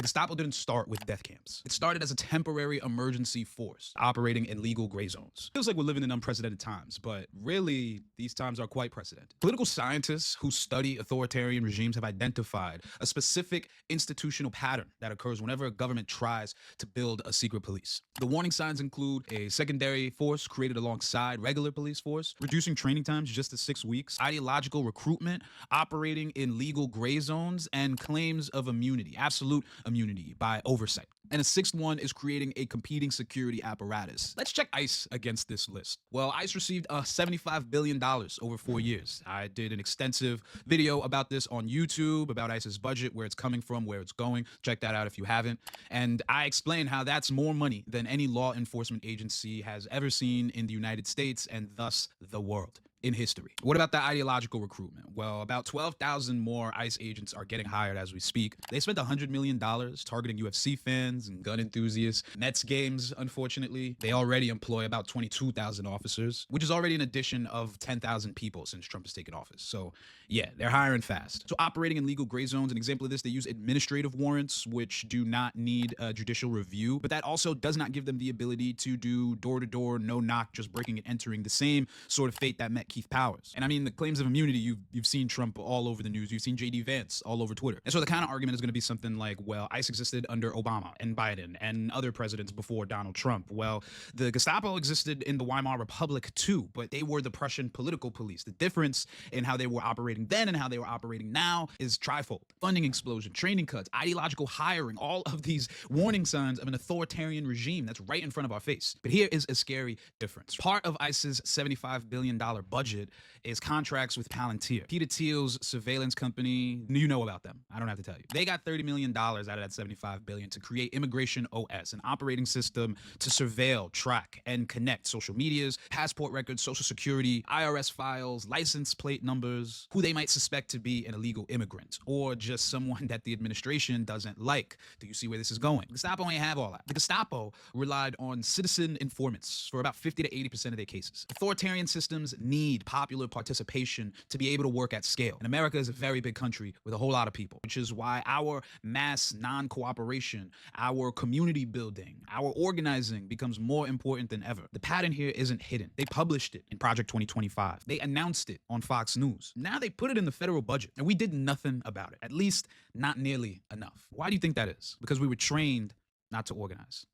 Gestapo didn't start with death camps. It started as a temporary emergency force operating in legal gray zones. Feels like we're living in unprecedented times, but really, these times are quite precedented. Political scientists who study authoritarian regimes have identified a specific institutional pattern that occurs whenever a government tries to build a secret police. The warning signs include a secondary force created alongside regular police force, reducing training times just to 6 weeks, ideological recruitment, operating in legal gray zones, and claims of immunity, absolute immunity by oversight. And a sixth one is creating a competing security apparatus. Let's check ICE against this list. Well, ICE received $75 billion over 4 years. I did an extensive video about this on YouTube, about ICE's budget, where it's coming from, where it's going. Check that out if you haven't. And I explain how that's more money than any law enforcement agency has ever seen in the United States and thus the world in history. What about the ideological recruitment? Well, about 12,000 more ICE agents are getting hired as we speak. They spent $100 million targeting UFC fans and gun enthusiasts. Mets games, unfortunately, they already employ about 22,000 officers, which is already an addition of 10,000 people since Trump has taken office. So yeah, they're hiring fast. So operating in legal gray zones, an example of this, they use administrative warrants, which do not need a judicial review, but that also does not give them the ability to do door-to-door, no-knock, just breaking and entering, the same sort of fate that met Keith Powers. And I mean, the claims of immunity, you've seen Trump all over the news. You've seen JD Vance all over Twitter. And so the kind of argument is going to be something like, well, ICE existed under Obama and Biden and other presidents before Donald Trump. Well, the Gestapo existed in the Weimar Republic too, but they were the Prussian political police. The difference in how they were operating then and how they were operating now is trifold. Funding explosion, training cuts, ideological hiring, all of these warning signs of an authoritarian regime that's right in front of our face. But here is a scary difference. Part of ICE's $75 billion budget is contracts with Palantir, Peter Thiel's surveillance company. You know about them. I don't have to tell you. They got $30 million out of that $75 billion to create Immigration OS, an operating system to surveil, track, and connect social medias, passport records, social security, IRS files, license plate numbers, who they might suspect to be an illegal immigrant, or just someone that the administration doesn't like. Do you see where this is going? Gestapo ain't have all that. The Gestapo relied on citizen informants for about 50 to 80% of their cases. Authoritarian systems need popular participation to be able to work at scale. And America is a very big country with a whole lot of people, which is why our mass non-cooperation, our community building, our organizing becomes more important than ever. The pattern here isn't hidden. They published it in Project 2025. They announced it on Fox News. Now they put it in the federal budget, and we did nothing about it, at least not nearly enough. Why do you think that is? Because we were trained not to organize.